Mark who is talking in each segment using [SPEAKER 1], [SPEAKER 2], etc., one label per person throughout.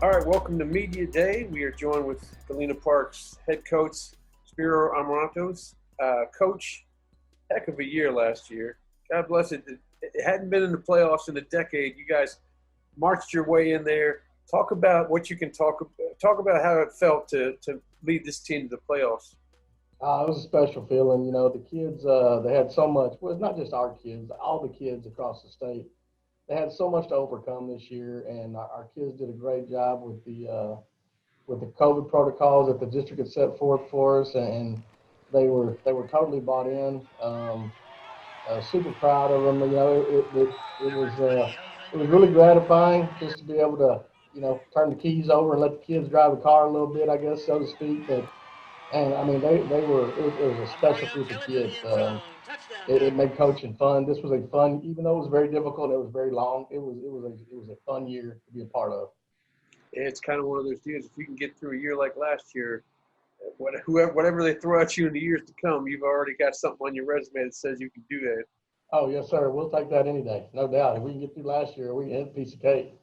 [SPEAKER 1] All right, welcome to Media Day. We are joined with Galena Park's head coach, Spiro Amarantos. Coach, heck of a year last year. God bless it. It hadn't been in the playoffs in a decade. You guys marched your way in there. Talk about what you can talk about how it felt to lead this team to the playoffs.
[SPEAKER 2] It was a special feeling. The kids, they had so much. Well, it's not just our kids, all the kids across the state. They had so much to overcome this year, and our kids did a great job with the COVID protocols that the district had set forth for us, and they were totally bought in. Super proud of them. It was really gratifying just to be able to turn the keys over and let the kids drive the car a little bit, I guess, so to speak. But and I mean, it was a special group of kids. It made coaching fun. This was a fun, even though it was very difficult, it was very long. It was a fun year to be a part of.
[SPEAKER 1] It's kind of one of those deals. If you can get through a year like last year, whatever they throw at you in the years to come, you've already got something on your resume that says you can do that.
[SPEAKER 2] Oh yes, sir. We'll take that any day, no doubt. If we can get through last year, we can hit a piece of cake.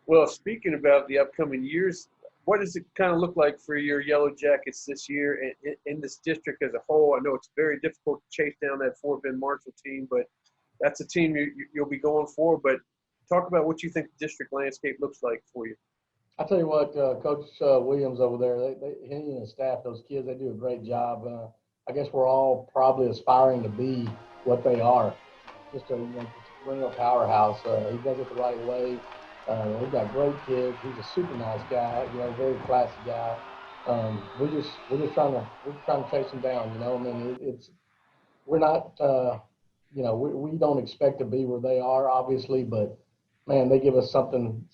[SPEAKER 1] Well, speaking about the upcoming years, what does it kind of look like for your Yellow Jackets this year in this district as a whole? I know it's very difficult to chase down that Fort Bend Marshall team, but that's a team you'll be going for. But talk about what you think the district landscape looks like for you.
[SPEAKER 2] I tell you what, Coach Williams over there, he and his staff, those kids, they do a great job. I guess we're all probably aspiring to be what they are, just a perennial powerhouse. He does it the right way. We've got great kids. He's a super nice guy, very classy guy. We're trying to chase him down. I mean, we're not, we don't expect to be where they are, obviously, but man, they give us something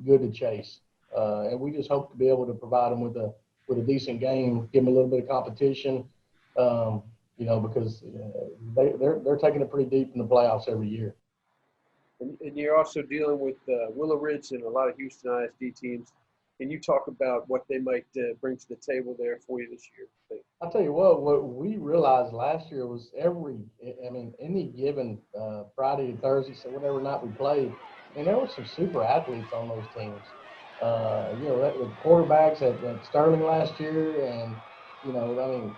[SPEAKER 2] good to chase, and we just hope to be able to provide them with a decent game, give them a little bit of competition, because they're taking it pretty deep in the playoffs every year.
[SPEAKER 1] And you're also dealing with Willow Ridge and a lot of Houston ISD teams. Can you talk about what they might bring to the table there for you this year?
[SPEAKER 2] I'll tell you what we realized last year was any given Friday, Thursday, so whatever night we played, and there were some super athletes on those teams. The quarterbacks at Sterling last year, and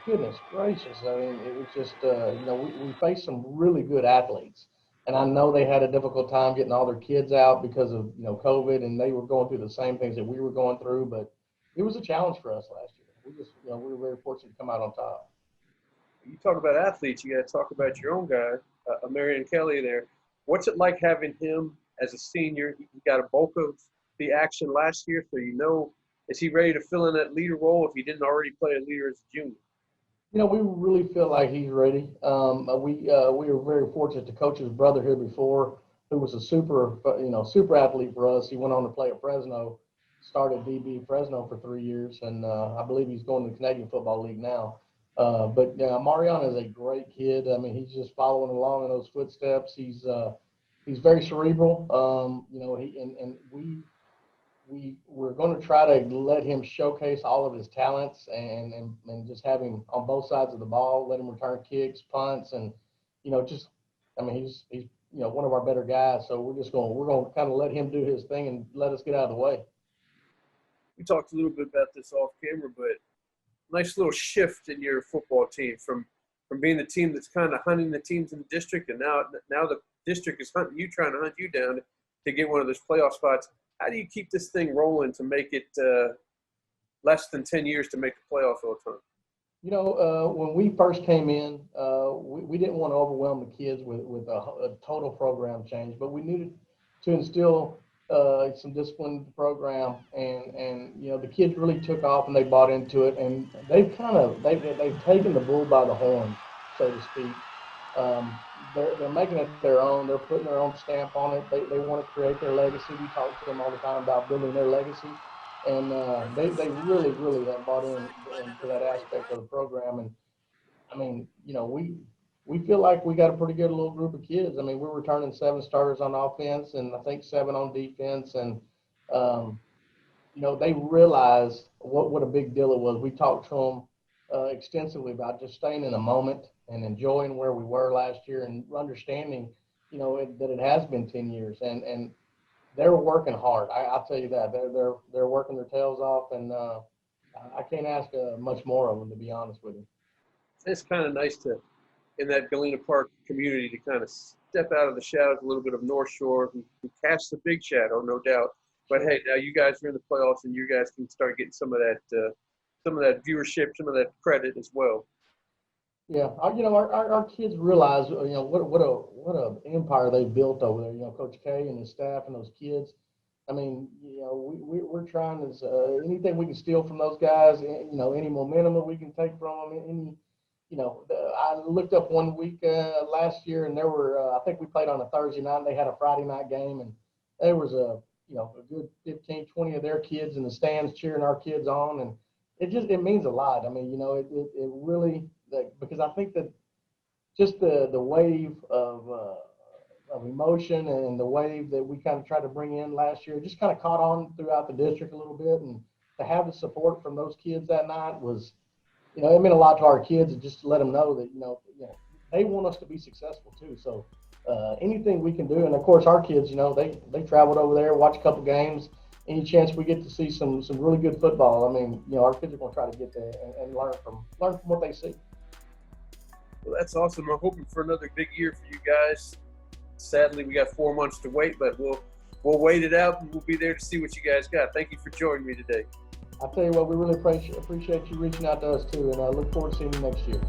[SPEAKER 2] goodness gracious, I mean, it was just we faced some really good athletes, and I know they had a difficult time getting all their kids out because of COVID, and they were going through the same things that we were going through, but it was a challenge for us last year. We were very fortunate to come out on top.
[SPEAKER 1] You talk about athletes, you got to talk about your own guy, Mariana Kelly there. What's it like having him as a senior? He got a bulk of the action last year, so is he ready to fill in that leader role if he didn't already play a leader as a junior?
[SPEAKER 2] We really feel like he's ready. We were very fortunate to coach his brother here before, who was a super athlete for us. He went on to play at Fresno, started DB Fresno for 3 years, and I believe he's going to the Canadian Football League now. But Mariano is a great kid. I mean, he's just following along in those footsteps. He's very cerebral. We're going to try to let him showcase all of his talents and just have him on both sides of the ball, let him return kicks, punts, and he's one of our better guys. So we're going to kind of let him do his thing and let us get out of the way.
[SPEAKER 1] We talked a little bit about this off camera, but nice little shift in your football team from being the team that's kind of hunting the teams in the district, and now the district is hunting you, trying to hunt you down to get one of those playoff spots. How do you keep this thing rolling to make it less than 10 years to make the playoffs all the time?
[SPEAKER 2] When we first came in, we didn't want to overwhelm the kids with a total program change, but we needed to instill some discipline in the program, and the kids really took off and they bought into it, and they've taken the bull by the horns, so to speak. They're making it their own. They're putting their own stamp on it. They want to create their legacy. We talk to them all the time about building their legacy, and they really have bought into that aspect of the program. And I mean, we feel like we got a pretty good little group of kids. I mean, we're returning 7 starters on offense and I think 7 on defense, and they realize what a big deal it was. We talked to them extensively about just staying in the moment and enjoying where we were last year and understanding, that it has been 10 years. And they're working hard. I'll tell you that they're working their tails off, and I can't ask much more of them, to be honest with you.
[SPEAKER 1] It's kind of nice to, in that Galena Park community, to kind of step out of the shadows a little bit of North Shore, who casts a big shadow, no doubt. But hey, now you guys are in the playoffs, and you guys can start getting some of that viewership, some of that credit as well.
[SPEAKER 2] Yeah, our kids realize, what a empire they built over there. Coach K and his staff and those kids. I mean, we're trying to anything we can steal from those guys. Any momentum that we can take from them. I looked up one week last year, and there were I think we played on a Thursday night. And they had a Friday night game, and there was a good 15, 20 of their kids in the stands cheering our kids on, and it means a lot. I mean, it really. Because I think that just the wave of emotion and the wave that we kind of tried to bring in last year just kind of caught on throughout the district a little bit, and to have the support from those kids that night was, it meant a lot to our kids, and just to let them know that they want us to be successful too. So anything we can do, and of course our kids, they traveled over there, watched a couple games. Any chance we get to see some really good football, I mean, our kids are going to try to get there and learn from what they see.
[SPEAKER 1] Well, that's awesome. I'm hoping for another big year for you guys. Sadly, we got 4 months to wait, but we'll wait it out, and we'll be there to see what you guys got. Thank you for joining me today.
[SPEAKER 2] I'll tell you what, we really appreciate you reaching out to us too, and I look forward to seeing you next year.